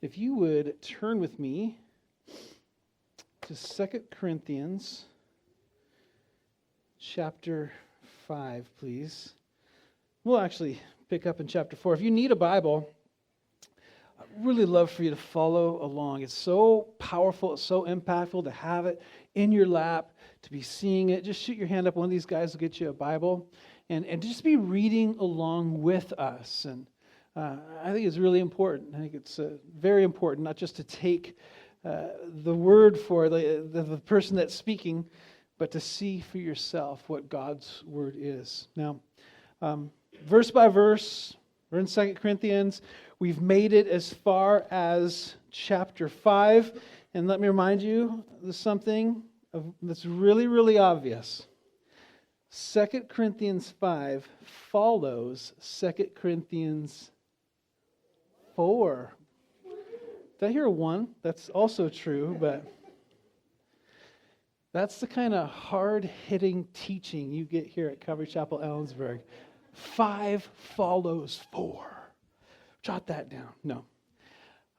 If you would turn with me to 2 Corinthians chapter 5, please. We'll actually pick up in chapter 4. If you need a Bible, I'd really love for you to follow along. It's so powerful, it's so impactful to have it in your lap, to be seeing it. Just shoot your hand up. One of these guys will get you a Bible and just be reading along with us. And I think it's really important. I think it's very important not just to take the word for the person that's speaking, but to see for yourself what God's word is. Now, verse by verse, we're in 2 Corinthians. We've made it as far as chapter 5. And let me remind you, there's something that's really, really obvious. 2 Corinthians 5 follows 2 Corinthians 4. Did I hear a 1? That's also true, but that's the kind of hard-hitting teaching you get here at Calvary Chapel, Ellensburg. 5 follows 4. Jot that down. No.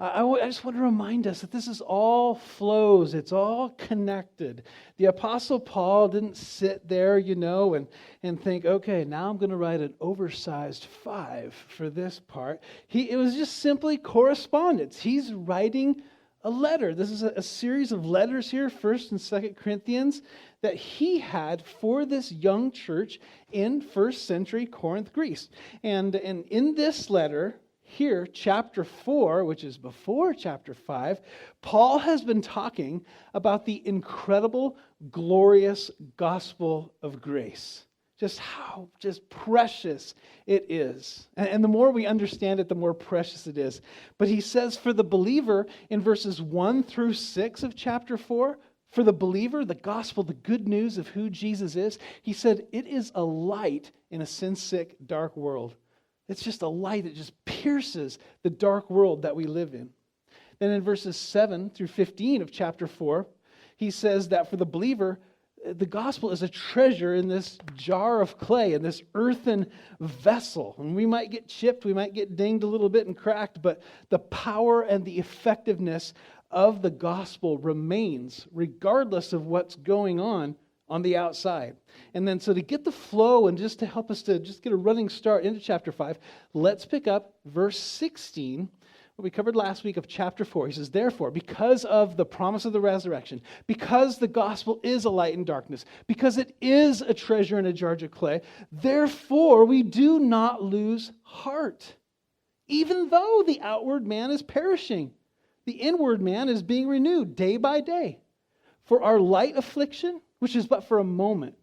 I just want to remind us that this is all flows. It's all connected. The Apostle Paul didn't sit there, and think, okay, now I'm going to write an oversized 5 for this part. It was just simply correspondence. He's writing a letter. This is a series of letters here, 1st and 2nd Corinthians, that he had for this young church in 1st century Corinth, Greece. And in this letter, here, chapter 4, which is before chapter 5, Paul has been talking about the incredible, glorious gospel of grace. Just how precious it is. And the more we understand it, the more precious it is. But he says for the believer in verses 1 through 6 of chapter 4, for the believer, the gospel, the good news of who Jesus is, he said it is a light in a sin-sick, dark world. It's just a light that just pierces the dark world that we live in. Then in verses 7 through 15 of chapter 4, he says that for the believer, the gospel is a treasure in this jar of clay, in this earthen vessel. And we might get chipped, we might get dinged a little bit and cracked, but the power and the effectiveness of the gospel remains regardless of what's going on the outside. And then so to get the flow and just to help us to just get a running start into chapter 5, let's pick up verse 16, what we covered last week of chapter 4. He says, therefore, because of the promise of the resurrection, because the gospel is a light in darkness, because it is a treasure in a jar of clay, therefore we do not lose heart, even though the outward man is perishing. The inward man is being renewed day by day. For our light affliction, which is but for a moment,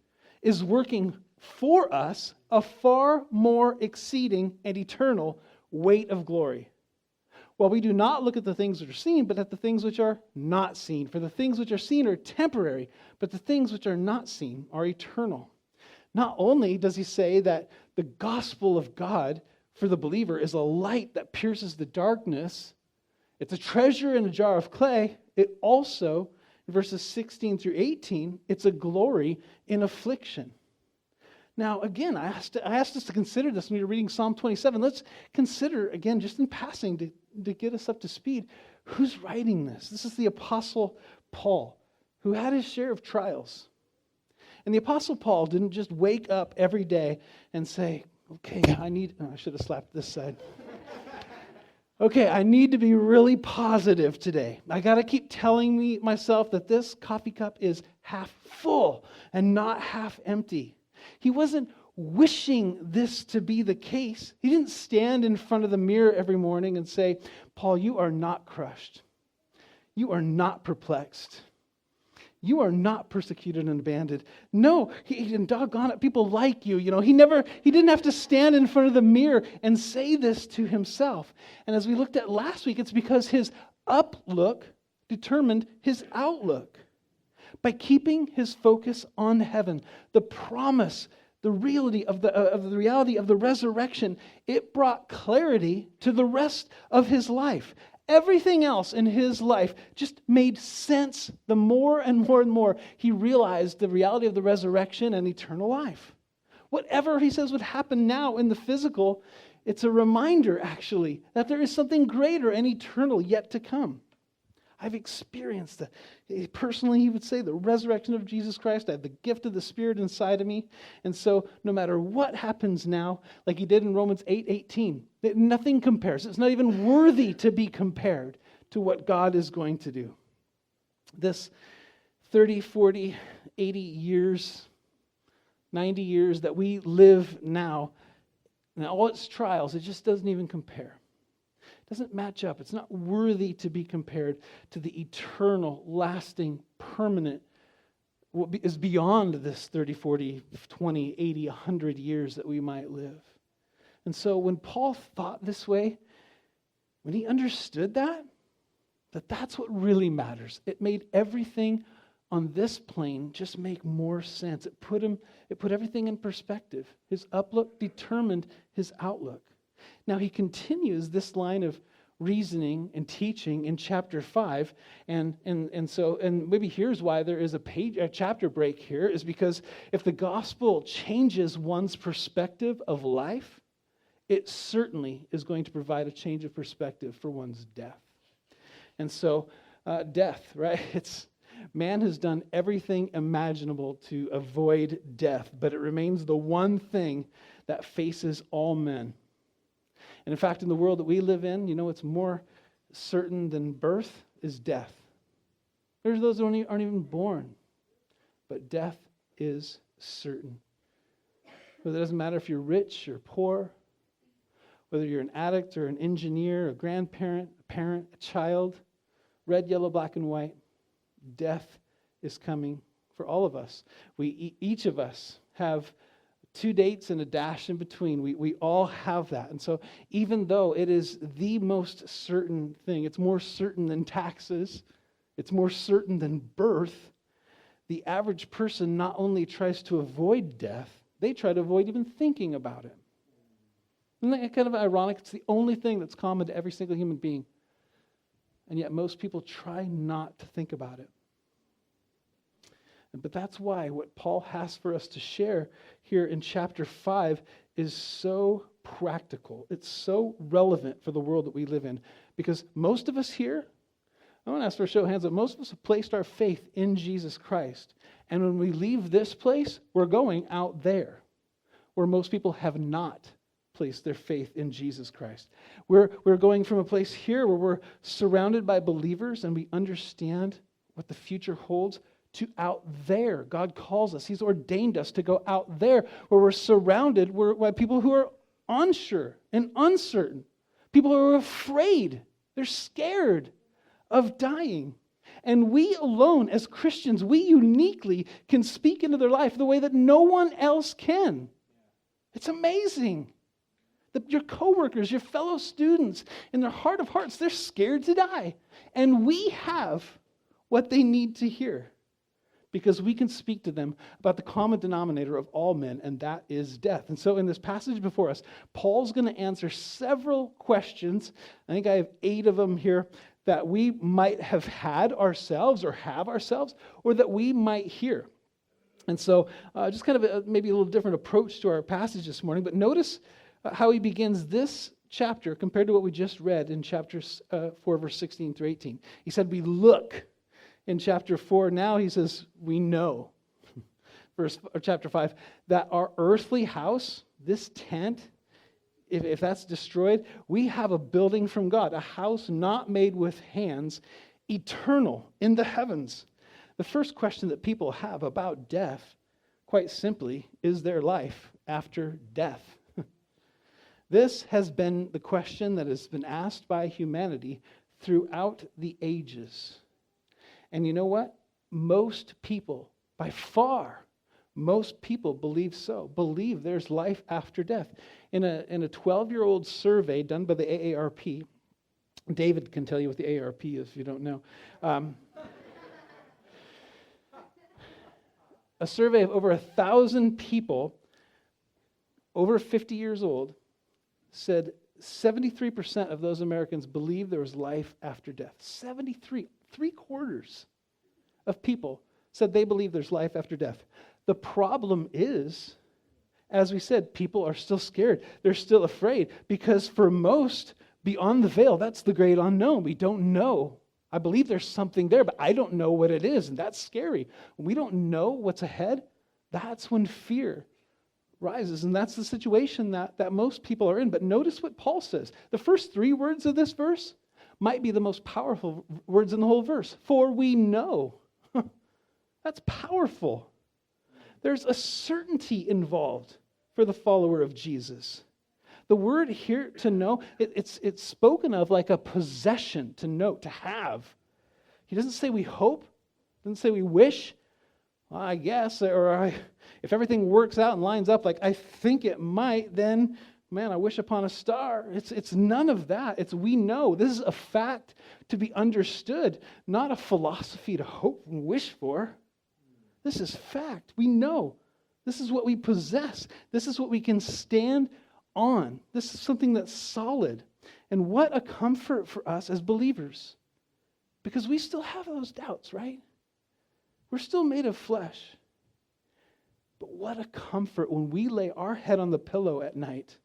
is working for us a far more exceeding and eternal weight of glory. While we do not look at the things which are seen, but at the things which are not seen. For the things which are seen are temporary, but the things which are not seen are eternal. Not only does he say that the gospel of God for the believer is a light that pierces the darkness, it's a treasure in a jar of clay, it also, in verses 16 through 18, it's a glory in affliction. Now, again, I asked us to consider this when we were reading Psalm 27. Let's consider, again, just in passing, to get us up to speed, who's writing this? This is the Apostle Paul, who had his share of trials. And the Apostle Paul didn't just wake up every day and say, okay, I should have slapped this side. Okay, I need to be really positive today. I got to keep telling myself that this coffee cup is half full and not half empty. He wasn't wishing this to be the case. He didn't stand in front of the mirror every morning and say, Paul, you are not crushed. You are not perplexed. You are not persecuted and abandoned. No, and doggone it, people like you. He didn't have to stand in front of the mirror and say this to himself. And as we looked at last week, it's because his uplook determined his outlook. By keeping his focus on heaven, the promise, the reality of the resurrection, it brought clarity to the rest of his life. Everything else in his life just made sense the more and more and more he realized the reality of the resurrection and eternal life. Whatever he says would happen now in the physical, It's a reminder, actually, that there is something greater and eternal yet to come. I've experienced that. Personally, he would say, the resurrection of Jesus Christ. I have the gift of the Spirit inside of me. And so no matter what happens now, like he did in Romans 8:18, nothing compares. It's not even worthy to be compared to what God is going to do. This 30, 40, 80 years, 90 years that we live now, and all its trials, it just doesn't even compare. It doesn't match up. It's not worthy to be compared to the eternal, lasting, permanent, what is beyond this 30, 40, 20, 80, 100 years that we might live. And so when Paul thought this way, when he understood that that's what really matters, it made everything on this plane just make more sense. It put everything in perspective. His uplook determined his outlook. Now he continues this line of reasoning and teaching in chapter 5, and maybe here's why there is a chapter break here, is because if the gospel changes one's perspective of life, it certainly is going to provide a change of perspective for one's death. And so death, right? Man has done everything imaginable to avoid death, but it remains the one thing that faces all men. And in fact, in the world that we live in, what's more certain than birth is death. There's those who aren't even born, but death is certain. But it doesn't matter if you're rich or poor, whether you're an addict or an engineer, a grandparent, a parent, a child, red, yellow, black, and white. Death is coming for all of us. Each of us have 2 dates and a dash in between. We all have that. And so even though it is the most certain thing, it's more certain than taxes, it's more certain than birth, the average person not only tries to avoid death, they try to avoid even thinking about it. Isn't that kind of ironic? It's the only thing that's common to every single human being. And yet most people try not to think about it. But that's why what Paul has for us to share here in chapter 5 is so practical. It's so relevant for the world that we live in. Because most of us here, I want to ask for a show of hands, but most of us have placed our faith in Jesus Christ. And when we leave this place, we're going out there, where most people have not placed their faith in Jesus Christ. We're going from a place here where we're surrounded by believers and we understand what the future holds, to out there. God calls us. He's ordained us to go out there where we're surrounded by people who are unsure and uncertain. People who are afraid. They're scared of dying. And we alone, as Christians, we uniquely can speak into their life the way that no one else can. It's amazing. Your coworkers, your fellow students, in their heart of hearts, they're scared to die. And we have what they need to hear, because we can speak to them about the common denominator of all men, and that is death. And so in this passage before us, Paul's going to answer several questions. I think I have 8 of them here that we might have had ourselves or have ourselves, or that we might hear. And so just kind of maybe a little different approach to our passage this morning, but notice how he begins this chapter compared to what we just read in chapter 4, verse 16 through 18. He said, we look. In chapter 4, now he says, we know. Chapter 5, that our earthly house, this tent, if that's destroyed, we have a building from God, a house not made with hands, eternal in the heavens. The first question that people have about death, quite simply, is there life after death? This has been the question that has been asked by humanity throughout the ages. And you know what? Most people, by far, most people believe there's life after death. In a 12-year-old survey done by the AARP, David can tell you what the AARP is if you don't know. A survey of over 1,000 people over 50 years old said 73% of those Americans believe there was life after death. 73. 3/4 of people said they believe there's life after death. The problem is, as we said, people are still scared. They're still afraid because for most, beyond the veil, that's the great unknown. We don't know. I believe there's something there, but I don't know what it is, and that's scary. When we don't know what's ahead, that's when fear rises, and that's the situation that most people are in. But notice what Paul says. The first 3 words of this verse might be the most powerful words in the whole verse. For we know. That's powerful. There's a certainty involved for the follower of Jesus. The word here, to know, it's spoken of like a possession, to know, to have. He doesn't say we hope, doesn't say we wish, well, I guess, if everything works out and lines up like I think it might, then, man, I wish upon a star. It's none of that. It's we know. This is a fact to be understood, not a philosophy to hope and wish for. This is fact. We know. This is what we possess. This is what we can stand on. This is something that's solid. And what a comfort for us as believers. Because we still have those doubts, right? We're still made of flesh. But what a comfort when we lay our head on the pillow at night.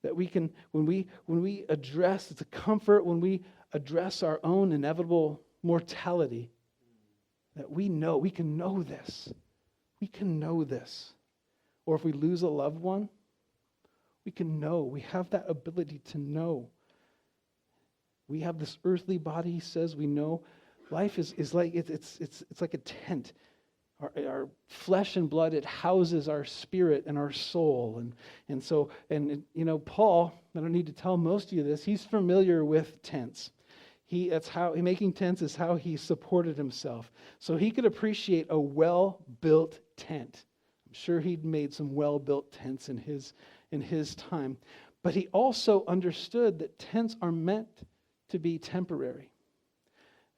That we can, when we address, it's a comfort when we address our own inevitable mortality. That we know, we can know this. We can know this. Or if we lose a loved one, we can know. We have that ability to know. We have this earthly body, he says, we know. Life is like, it's like a tent. Our flesh and blood, it houses our spirit and our soul. And so, Paul, I don't need to tell most of you this, he's familiar with tents. Making tents is how he supported himself. So he could appreciate a well-built tent. I'm sure he'd made some well-built tents in his time. But he also understood that tents are meant to be temporary.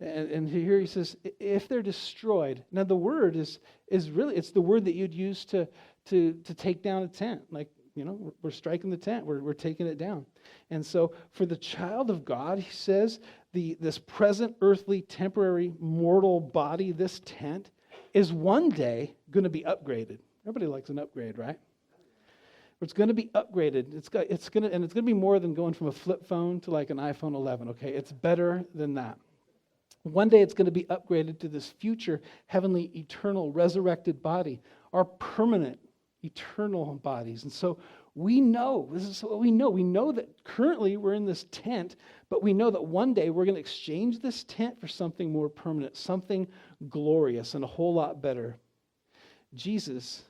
And here he says, if they're destroyed. Now the word is really, it's the word that you'd use to take down a tent. Like, we're striking the tent, we're taking it down. And so for the child of God, he says, this present earthly, temporary, mortal body, this tent, is one day going to be upgraded. Everybody likes an upgrade, right? It's going to be upgraded. It's going to be more than going from a flip phone to like an iPhone 11. Okay, it's better than that. One day it's going to be upgraded to this future, heavenly, eternal, resurrected body, our permanent, eternal bodies. And so we know, this is what we know. We know that currently we're in this tent, but we know that one day we're going to exchange this tent for something more permanent, something glorious and a whole lot better. Jesus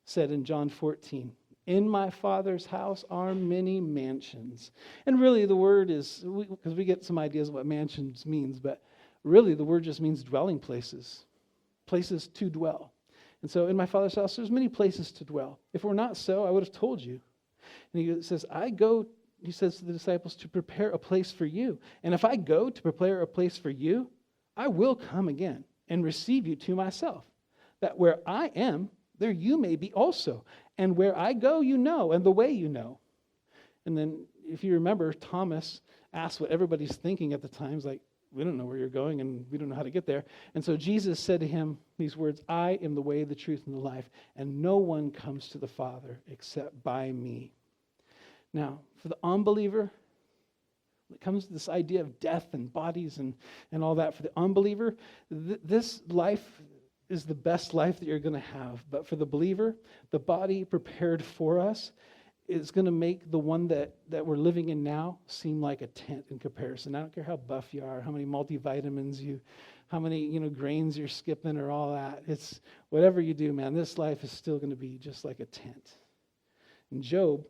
said in John 14, in my Father's house are many mansions. And really the word is, because we get some ideas of what mansions means, but really the word just means dwelling places, places to dwell. And so in my Father's house, there's many places to dwell. If it were not so, I would have told you. And he says, he says to the disciples, to prepare a place for you. And if I go to prepare a place for you, I will come again and receive you to myself, that where I am, there you may be also. And where I go, you know, and the way you know. And then, if you remember, Thomas asked what everybody's thinking at the time. He's like, we don't know where you're going, and we don't know how to get there. And so Jesus said to him these words, I am the way, the truth, and the life, and no one comes to the Father except by me. Now, for the unbeliever, when it comes to this idea of death and bodies and all that, for the unbeliever, this life is the best life that you're going to have. But for the believer, the body prepared for us is going to make the one that we're living in now seem like a tent in comparison. I don't care how buff you are, how many multivitamins how many grains you're skipping or all that. It's whatever you do, man, this life is still going to be just like a tent. And Job,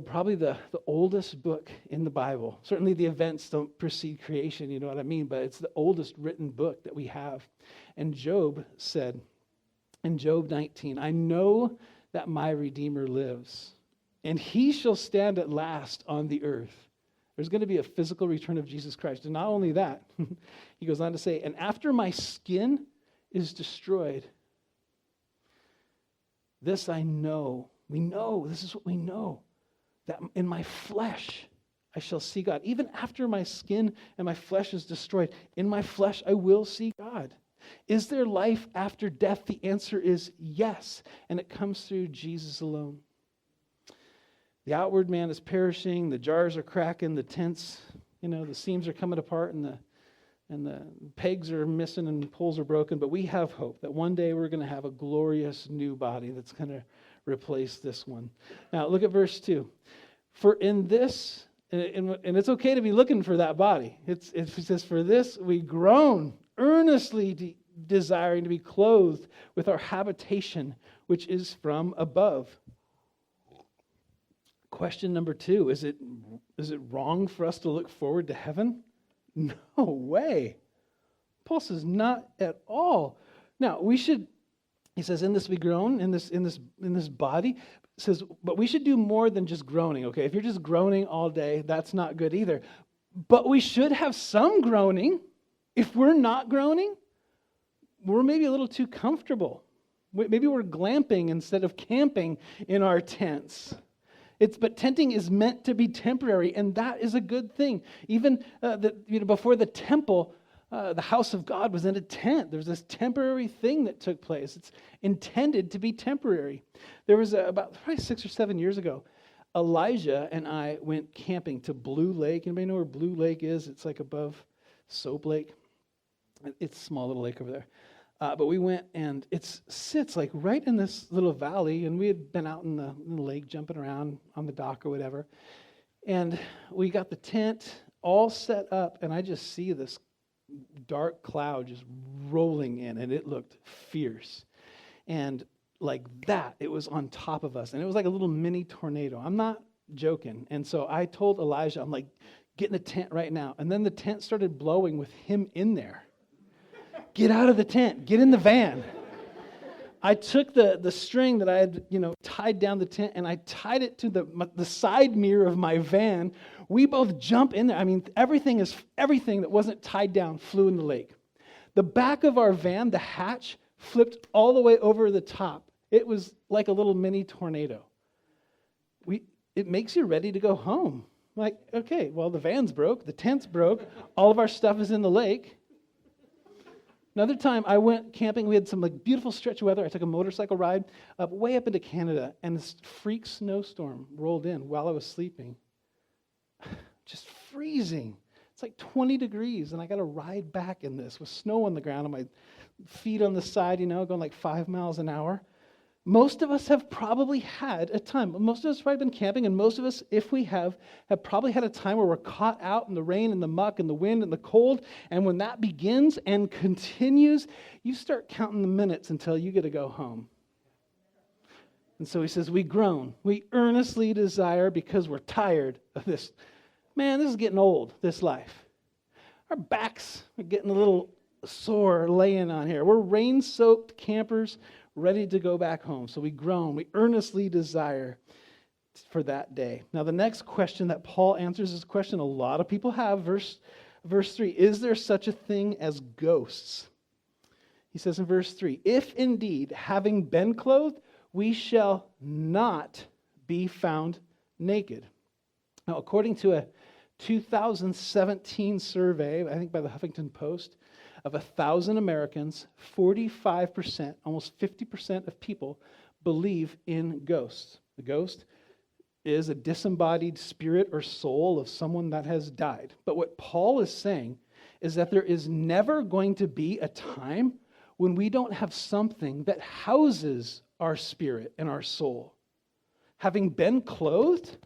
probably the oldest book in the Bible. Certainly the events don't precede creation, you know what I mean? But it's the oldest written book that we have. And Job said in Job 19, I know that my Redeemer lives, and he shall stand at last on the earth. There's going to be a physical return of Jesus Christ. And not only that, he goes on to say, and after my skin is destroyed, this I know. We know, this is what we know. That in my flesh I shall see God. Even after my skin and my flesh is destroyed, in my flesh I will see God. Is there life after death? The answer is yes, and it comes through Jesus alone. The outward man is perishing, the jars are cracking, the tents, the seams are coming apart, and the pegs are missing and the poles are broken, but we have hope that one day we're going to have a glorious new body that's going to replace this one. Now, look at verse 2. For in this, and it's okay to be looking for that body. It says, for this we groan, earnestly desiring to be clothed with our habitation, which is from above. Question number 2, is it wrong for us to look forward to heaven? No way. Paul says not at all. Now, he says, in this we groan, in this body. Says, but we should do more than just groaning, okay? If you're just groaning all day, that's not good either. But we should have some groaning. If we're not groaning, we're maybe a little too comfortable. Maybe we're glamping instead of camping in our tents. But tenting is meant to be temporary, and that is a good thing. Even before the temple, the house of God was in a tent. There's this temporary thing that took place. It's intended to be temporary. There was about probably 6 or 7 years ago, Elijah and I went camping to Blue Lake. Anybody know where Blue Lake is? It's like above Soap Lake. It's a small little lake over there. But we went, and it sits like right in this little valley, and we had been out in the lake jumping around on the dock or whatever. And we got the tent all set up, and I just see this dark cloud just rolling in, and it looked fierce. And like that, it was on top of us, and it was like a little mini tornado. I'm not joking. And so I told Elijah, I'm like, get in the tent right now. And then the tent started blowing with him in there. Get out of the tent. Get in the van. I took the string that I had, tied down the tent, and I tied it to the side mirror of my van. We both jump in there. I mean, everything that wasn't tied down flew in the lake. The back of our van, the hatch, flipped all the way over the top. It was like a little mini tornado. It makes you ready to go home. Like, okay, well, the van's broke, the tent's broke, all of our stuff is in the lake. Another time I went camping, we had some beautiful stretch of weather. I took a motorcycle ride way up into Canada, and this freak snowstorm rolled in while I was sleeping. Just freezing. It's like 20 degrees, and I got to ride back in this with snow on the ground and my feet on the side, going like 5 miles an hour. Most of us have probably had a time. Most of us have probably been camping, and most of us, if we have probably had a time where we're caught out in the rain and the muck and the wind and the cold. And when that begins and continues, you start counting the minutes until you get to go home. And so he says, we groan. We earnestly desire because we're tired of this. Man, this is getting old, this life. Our backs are getting a little sore laying on here. We're rain-soaked campers ready to go back home. So we groan, we earnestly desire for that day. Now the next question that Paul answers is a question a lot of people have. Verse 3, is there such a thing as ghosts? He says in verse 3, if indeed, having been clothed, we shall not be found naked. Now according to a 2017 survey, I think by the Huffington Post, of 1,000 Americans, 45%, almost 50% of people believe in ghosts. The ghost is a disembodied spirit or soul of someone that has died. But what Paul is saying is that there is never going to be a time when we don't have something that houses our spirit and our soul. Having been clothed,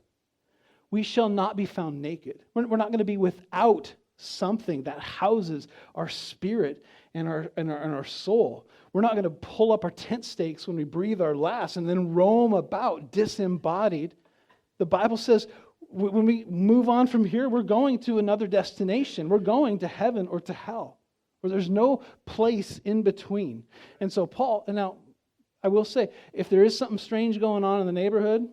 we shall not be found naked. We're not going to be without something that houses our spirit and our soul. We're not going to pull up our tent stakes when we breathe our last and then roam about disembodied. The Bible says when we move on from here, we're going to another destination. We're going to heaven or to hell, where there's no place in between. And so Paul, and now I will say, if there is something strange going on in the neighborhood,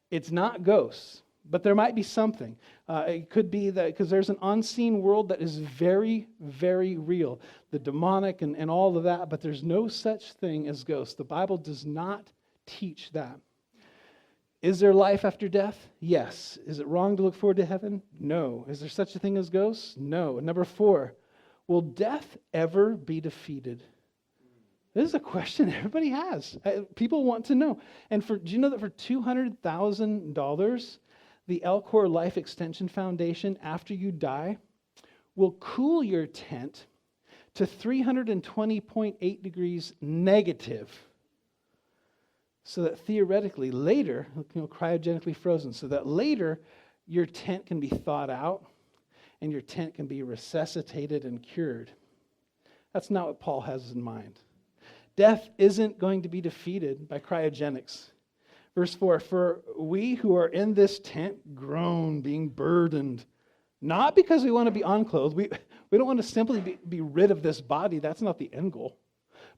it's not ghosts. But there might be something. It could be that because there's an unseen world that is very, very real. The demonic and all of that, but there's no such thing as ghosts. The Bible does not teach that. Is there life after death? Yes. Is it wrong to look forward to heaven? No. Is there such a thing as ghosts? No. And number 4, Will death ever be defeated? This is a question everybody has. People want to know. And do you know that for $200,000, the Elcor Life Extension Foundation, after you die, will cool your tent to 320.8 degrees negative, so that theoretically later, cryogenically frozen, so that later your tent can be thawed out and your tent can be resuscitated and cured. That's not what Paul has in mind. Death isn't going to be defeated by cryogenics. Verse 4, for we who are in this tent groan, being burdened, not because we want to be unclothed. We don't want to simply be rid of this body. That's not the end goal.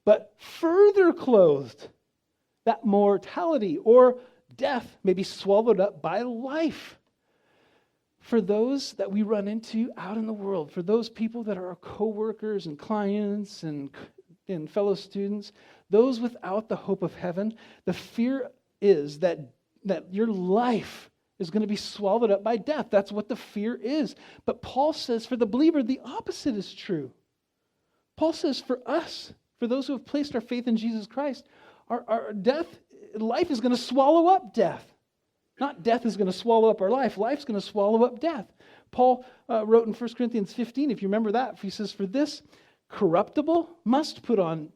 But further clothed, that mortality or death may be swallowed up by life. For those that we run into out in the world, for those people that are our co-workers and clients and fellow students, those without the hope of heaven, the fear is that your life is going to be swallowed up by death. That's what the fear is. But Paul says for the believer, the opposite is true. Paul says for us, for those who have placed our faith in Jesus Christ, our life is going to swallow up death. Not death is going to swallow up our life. Life's going to swallow up death. Paul wrote in 1 Corinthians 15, if you remember that, he says, for this corruptible must put on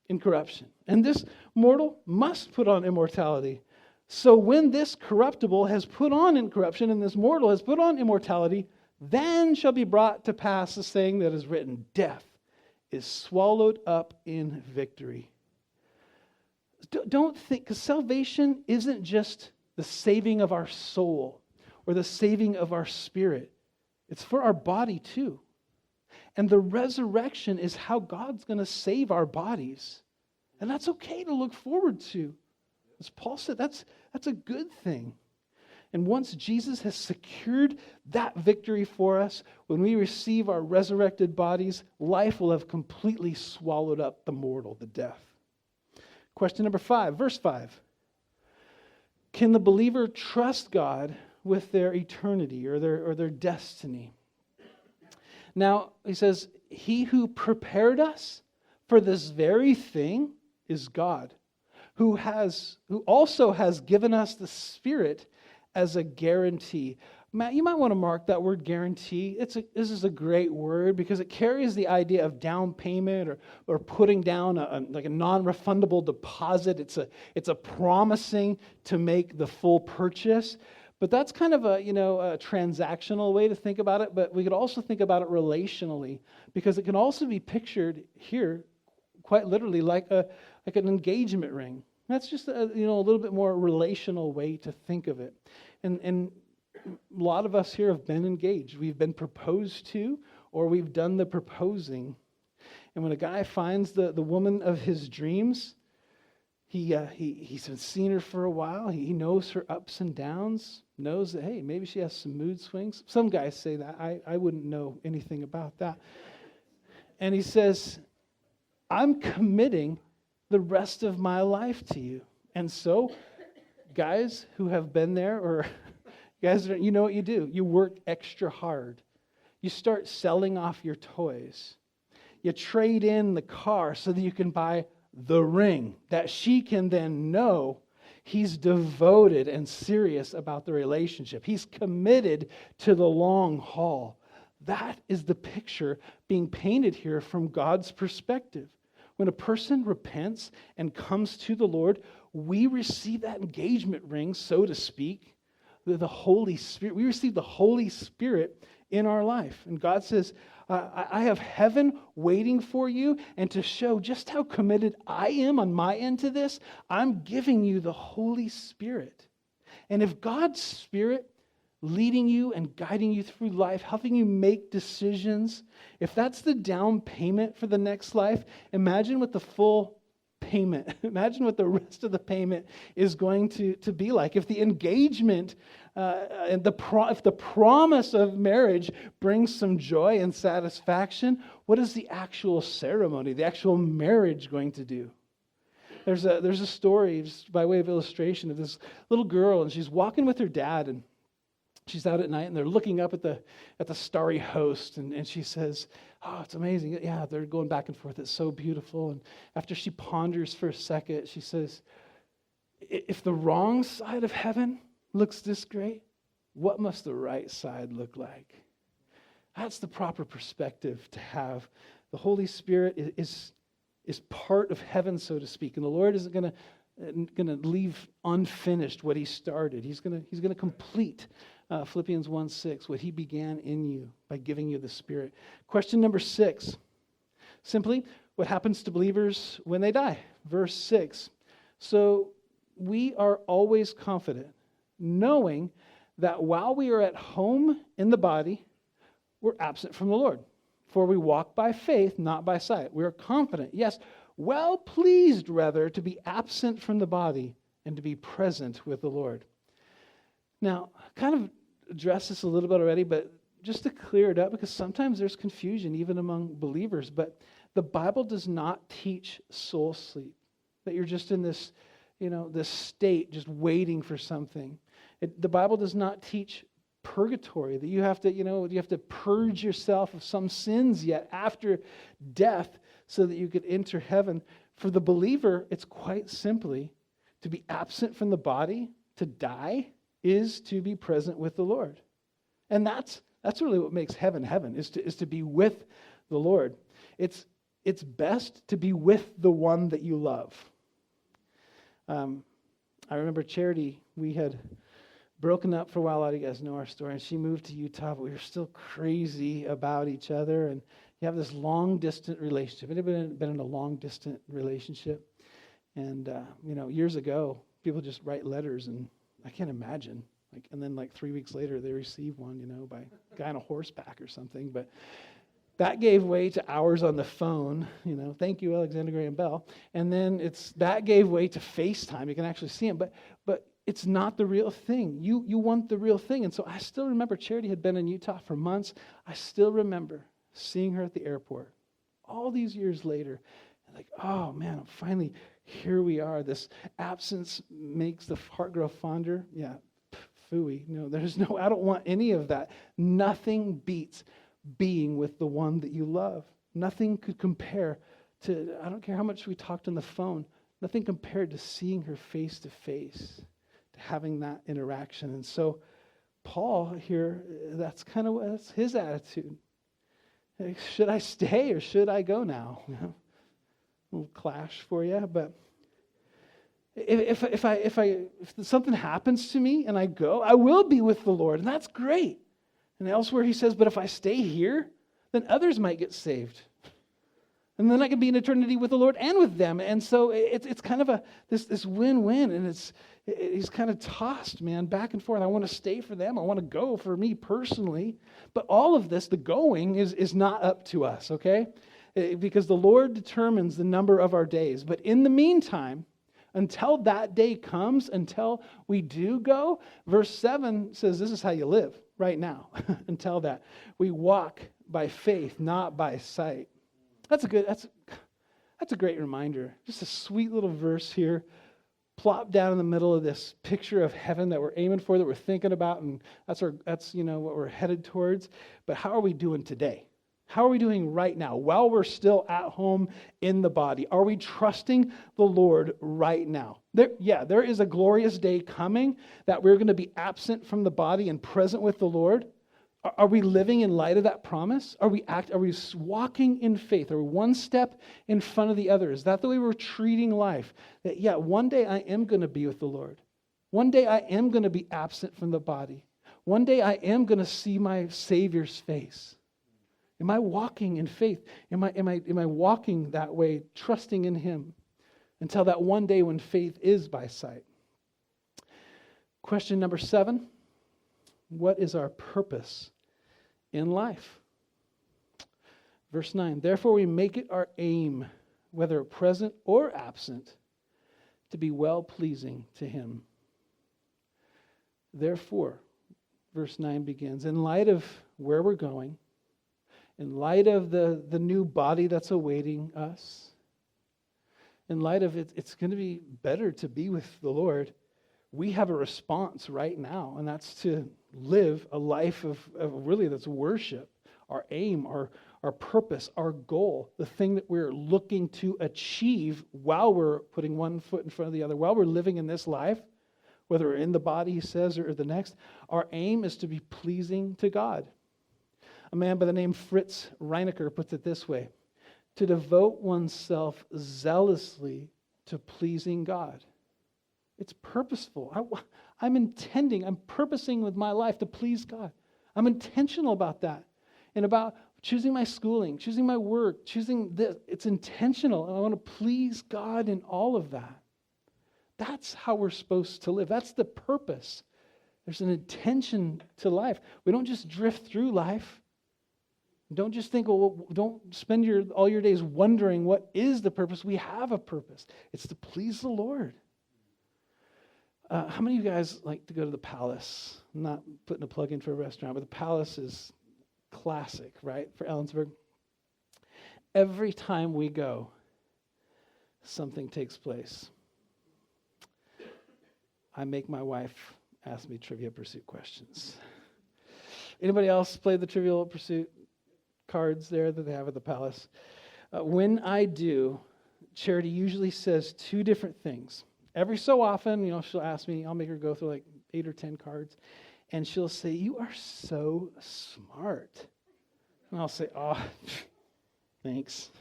incorruption, and this mortal must put on immortality. So when this corruptible has put on incorruption, and this mortal has put on immortality, then shall be brought to pass the saying that is written, death is swallowed up in victory. Don't think, because salvation isn't just the saving of our soul or the saving of our spirit. It's for our body too. And the resurrection is how God's going to save our bodies. And that's okay to look forward to. As Paul said, that's a good thing. And once Jesus has secured that victory for us, when we receive our resurrected bodies, life will have completely swallowed up the mortal, the death. Question number 5, verse 5. Can the believer trust God with their eternity or their destiny? Now, he says, he who prepared us for this very thing is God, who also has given us the Spirit as a guarantee. Matt, you might want to mark that word guarantee. This is a great word because it carries the idea of down payment or putting down a non-refundable deposit. It's a promising to make the full purchase. But that's kind of a transactional way to think about it. But we could also think about it relationally, because it can also be pictured here, quite literally, like an engagement ring. That's just a little bit more relational way to think of it. And a lot of us here have been engaged. We've been proposed to, or we've done the proposing. And when a guy finds the woman of his dreams, he's seen her for a while. He knows her ups and downs, knows that, hey, maybe she has some mood swings. Some guys say that. I wouldn't know anything about that. And he says, I'm committing the rest of my life to you. And so, guys who have been there, or guys, you know what you do. You work extra hard. You start selling off your toys. You trade in the car so that you can buy the ring, that she can then know he's devoted and serious about the relationship. He's committed to the long haul. That is the picture being painted here from God's perspective. When a person repents and comes to the Lord, we receive that engagement ring, so to speak, the Holy Spirit. We receive the Holy Spirit in our life. And God says, I have heaven waiting for you, and to show just how committed I am on my end to this, I'm giving you the Holy Spirit. And if God's Spirit leading you and guiding you through life, helping you make decisions, if that's the down payment for the next life, imagine what the full payment, imagine what the rest of the payment is going to be like. If the engagement and if the promise of marriage brings some joy and satisfaction, what is the actual ceremony, the actual marriage going to do? There's a story, just by way of illustration, of this little girl, and she's walking with her dad, and she's out at night and they're looking up at the starry host, and she says, oh, it's amazing. Yeah, they're going back and forth. It's so beautiful. And after she ponders for a second, she says, if the wrong side of heaven looks this great, what must the right side look like? That's the proper perspective to have. The Holy Spirit is part of heaven, so to speak, and the Lord isn't going to leave unfinished what He started. He's going to complete Philippians 1:6, what He began in you by giving you the Spirit. Question number 6, simply, what happens to believers when they die? Verse 6. So we are always confident, knowing that while we are at home in the body, we're absent from the Lord. For we walk by faith, not by sight. We are confident, yes, well pleased rather to be absent from the body and to be present with the Lord. Now, kind of addressed this a little bit already, but just to clear it up, because sometimes there's confusion even among believers, but the Bible does not teach soul sleep, that you're just in this, this state, just waiting for something. The Bible does not teach purgatory, that you have to purge yourself of some sins yet after death so that you could enter heaven. For the believer, it's quite simply to be absent from the body, to die, is to be present with the Lord. And that's really what makes heaven heaven, is to be with the Lord. It's best to be with the one that you love. I remember Charity, we had broken up for a while. A lot of you guys know our story. And she moved to Utah, but we were still crazy about each other. And you have this long-distance relationship. Anybody been in a long-distance relationship? And, years ago, people just write letters, and I can't imagine. And then 3 weeks later, they receive one, by a guy on a horseback or something. But that gave way to hours on the phone. Thank you, Alexander Graham Bell. And then that gave way to FaceTime. You can actually see him. But it's not the real thing. You want the real thing. And so I still remember Charity had been in Utah for months. I still remember seeing her at the airport all these years later. Oh man, finally, here we are. This absence makes the heart grow fonder. Yeah, phooey. No, I don't want any of that. Nothing beats being with the one that you love. Nothing could compare to, I don't care how much we talked on the phone, nothing compared to seeing her face to face, to having that interaction. And so Paul here, that's his attitude. Should I stay or should I go now? A little clash for you, but if something happens to me and I go, I will be with the Lord, and that's great. And elsewhere he says, but if I stay here, then others might get saved. And then I can be in eternity with the Lord and with them. And so it's kind of this win-win, and he's kind of tossed, man, back and forth. I want to stay for them. I want to go for me personally. But all of this, the going, is not up to us, okay? Because the Lord determines the number of our days. But in the meantime, until that day comes, until we do go, verse 7 says this is how you live right now. Until that. We walk by faith, not by sight. That's a great reminder. Just a sweet little verse here, plopped down in the middle of this picture of heaven that we're aiming for, that we're thinking about, and that's what we're headed towards. But how are we doing today? How are we doing right now while we're still at home in the body? Are we trusting the Lord right now? There is a glorious day coming that we're going to be absent from the body and present with the Lord. Are we living in light of that promise? Are we walking in faith? Are we one step in front of the other? Is that the way we're treating life? That, one day I am going to be with the Lord. One day I am going to be absent from the body. One day I am going to see my Savior's face. Am I walking in faith? Am I walking that way, trusting in Him, until that one day when faith is by sight? Question number 7. What is our purpose in life? Verse 9, therefore we make it our aim, whether present or absent, to be well-pleasing to Him. Therefore, verse 9 begins, in light of where we're going, in light of the new body that's awaiting us, in light of it's going to be better to be with the Lord, we have a response right now, and that's to live a life of really that's worship, our aim, our purpose, our goal, the thing that we're looking to achieve while we're putting one foot in front of the other, while we're living in this life, whether we're in the body, he says, or the next. Our aim is to be pleasing to God. A man by the name Fritz Reinecker puts it this way: to devote oneself zealously to pleasing God. It's purposeful. I'm purposing with my life to please God. I'm intentional about that. And about choosing my schooling, choosing my work, choosing this. It's intentional. And I want to please God in all of that. That's how we're supposed to live. That's the purpose. There's an intention to life. We don't just drift through life. Don't just think, well, don't spend all your days wondering what is the purpose. We have a purpose. It's to please the Lord. How many of you guys like to go to the Palace? I'm not putting a plug in for a restaurant, but the Palace is classic, right, for Ellensburg. Every time we go, something takes place. I make my wife ask me Trivia Pursuit questions. Anybody else play the Trivial Pursuit cards there that they have at the Palace? When I do, Charity usually says two different things. Every so often, she'll ask me, I'll make her go through like 8 or 10 cards, and she'll say, "You are so smart." And I'll say, "Oh, thanks."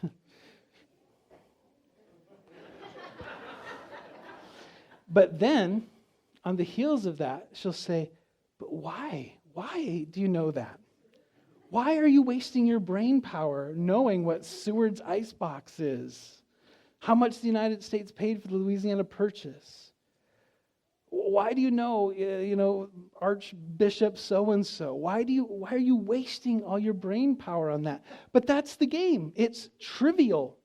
But then, on the heels of that, she'll say, "But why? Why do you know that? Why are you wasting your brain power knowing what Seward's icebox is? How much the United States paid for the Louisiana Purchase? Why do you know, Archbishop so-and-so? Why are you wasting all your brain power on that?" But that's the game. It's Trivial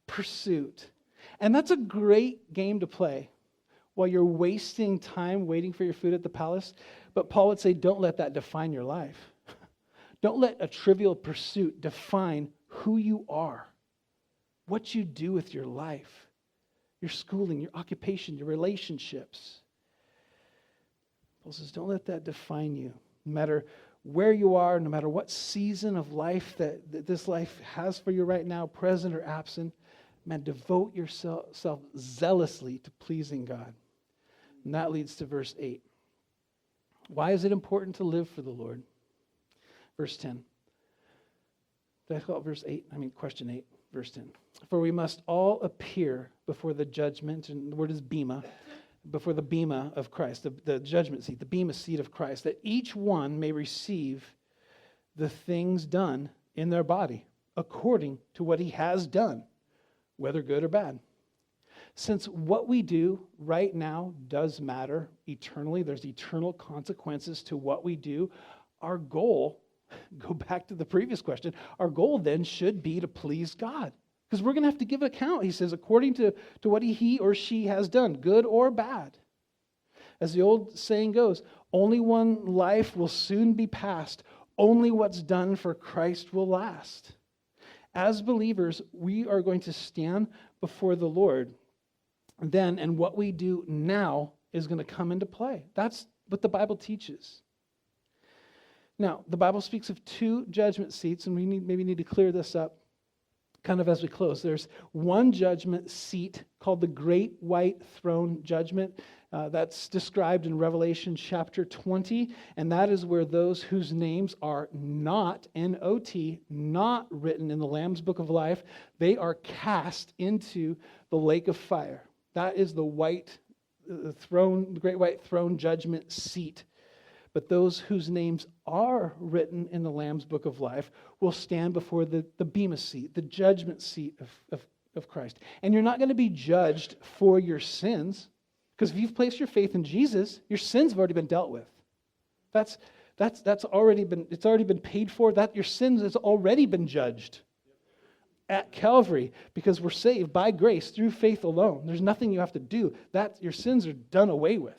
Pursuit. And that's a great game to play while you're wasting time waiting for your food at the Palace. But Paul would say, don't let that define your life. Don't let a trivial pursuit define who you are, what you do with your life, your schooling, your occupation, your relationships. Paul says, don't let that define you. No matter where you are, no matter what season of life that this life has for you right now, present or absent, man, devote yourself zealously to pleasing God. And that leads to verse 8. Why is it important to live for the Lord? Verse 10. Did I call it verse 8? Question 8, verse 10. For we must all appear before the judgment, and the word is bema, before the bema of Christ, the judgment seat, the bema seat of Christ, that each one may receive the things done in their body according to what he has done, whether good or bad. Since what we do right now does matter eternally, there's eternal consequences to what we do, our goal, go back to the previous question, our goal then should be to please God. Because we're going to have to give an account, he says, according to what he or she has done, good or bad. As the old saying goes, only one life will soon be passed. Only what's done for Christ will last. As believers, we are going to stand before the Lord then, and what we do now is going to come into play. That's what the Bible teaches. Now, the Bible speaks of 2 judgment seats, and we maybe need to clear this up kind of as we close. There's one judgment seat called the Great White Throne Judgment. That's described in Revelation chapter 20, and that is where those whose names are not, N-O-T, not written in the Lamb's Book of Life, they are cast into the lake of fire. That is the Great White Throne Judgment seat. But those whose names are written in the Lamb's Book of Life will stand before the bema seat, the judgment seat of Christ. And you're not going to be judged for your sins, because if you've placed your faith in Jesus, your sins have already been dealt with. That's already been paid for. That your sins has already been judged at Calvary, because we're saved by grace through faith alone. There's nothing you have to do. Your sins are done away with.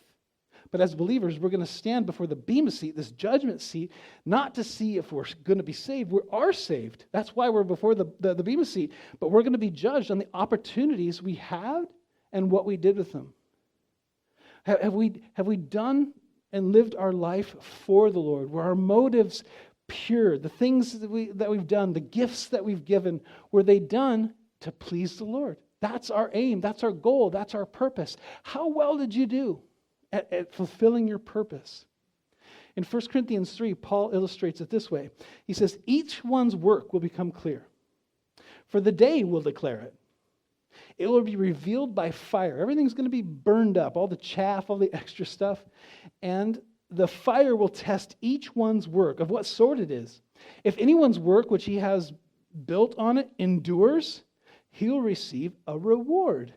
But as believers, we're going to stand before the bema seat, this judgment seat, not to see if we're going to be saved. We are saved. That's why we're before the bema seat. But we're going to be judged on the opportunities we had and what we did with them. Have we done and lived our life for the Lord? Were our motives pure? The things that we've done, the gifts that we've given, were they done to please the Lord? That's our aim. That's our goal. That's our purpose. How well did you do at fulfilling your purpose? In 1 Corinthians 3, Paul illustrates it this way. He says, each one's work will become clear, for the day will declare it. It will be revealed by fire. Everything's going to be burned up, all the chaff, all the extra stuff. And the fire will test each one's work of what sort it is. If anyone's work which he has built on it endures, he will receive a reward.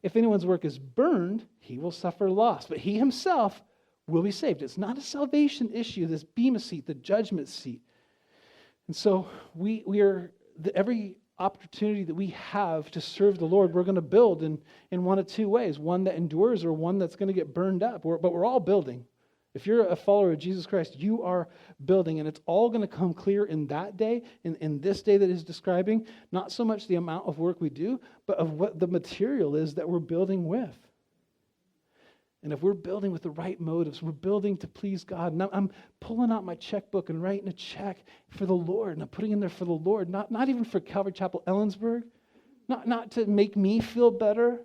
If anyone's work is burned, he will suffer loss, but he himself will be saved. It's not a salvation issue, this bema seat, the judgment seat. And so we are, every opportunity that we have to serve the Lord, we're going to build in one of two ways, one that endures or one that's going to get burned up. But we're all building. If you're a follower of Jesus Christ, you are building, and it's all going to come clear in that day, in this day that he's describing, not so much the amount of work we do, but of what the material is that we're building with. And if we're building with the right motives, we're building to please God. And I'm pulling out my checkbook and writing a check for the Lord, and I'm putting in there for the Lord, not even for Calvary Chapel Ellensburg, not to make me feel better,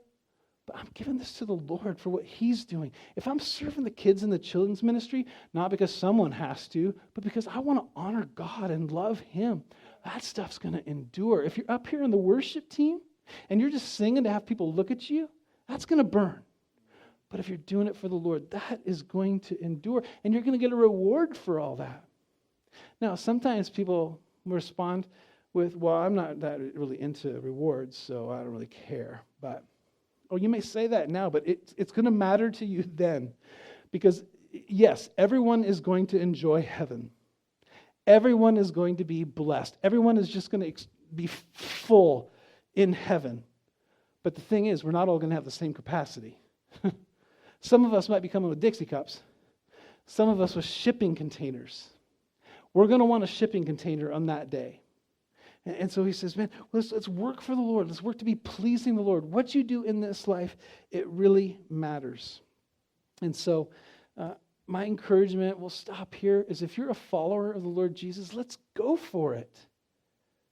but I'm giving this to the Lord for what he's doing. If I'm serving the kids in the children's ministry, not because someone has to, but because I want to honor God and love him, that stuff's going to endure. If you're up here in the worship team and you're just singing to have people look at you, that's going to burn. But if you're doing it for the Lord, that is going to endure, and you're going to get a reward for all that. Now, sometimes people respond with, well, I'm not that really into rewards, so I don't really care. But you may say that now, but it's going to matter to you then. Because, yes, everyone is going to enjoy heaven. Everyone is going to be blessed. Everyone is just going to be full in heaven. But the thing is, we're not all going to have the same capacity. Some of us might be coming with Dixie cups. Some of us with shipping containers. We're going to want a shipping container on that day. And so he says, man, let's work for the Lord. Let's work to be pleasing the Lord. What you do in this life, it really matters. And so my encouragement, we'll stop here, is if you're a follower of the Lord Jesus, let's go for it.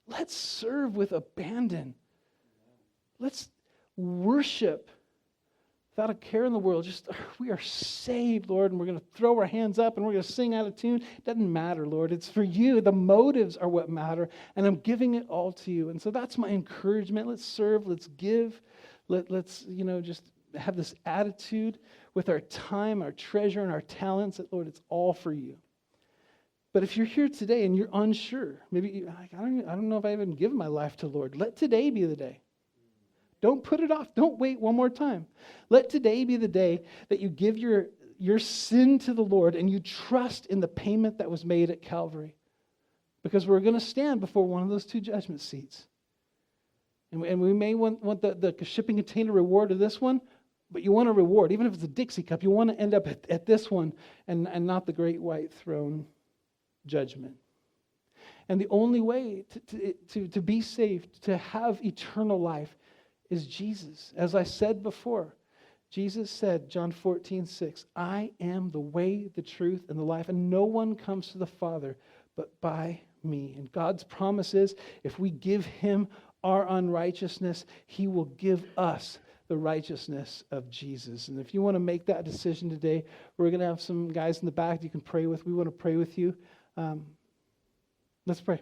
Let's serve with abandon. Let's worship without a care in the world. Just, we are saved, Lord, and we're going to throw our hands up and we're going to sing out of tune. It doesn't matter, Lord. It's for you. The motives are what matter, and I'm giving it all to you. And so that's my encouragement. Let's serve. Let's give. Let's just have this attitude with our time, our treasure, and our talents that, Lord, it's all for you. But if you're here today and you're unsure, maybe I don't know if I even given my life to the Lord, let today be the day. Don't put it off. Don't wait one more time. Let today be the day that you give your sin to the Lord and you trust in the payment that was made at Calvary. Because we're going to stand before one of those two judgment seats. And we may want the shipping container reward of this one, but you want a reward. Even if it's a Dixie cup, you want to end up at this one and not the great white throne judgment. And the only way to be saved, to have eternal life, is Jesus. As I said before, Jesus said, John 14:6, I am the way, the truth, and the life, and no one comes to the Father but by me. And God's promise is, if we give him our unrighteousness, he will give us the righteousness of Jesus. And if you want to make that decision today, we're going to have some guys in the back you can pray with. We want to pray with you. Let's pray.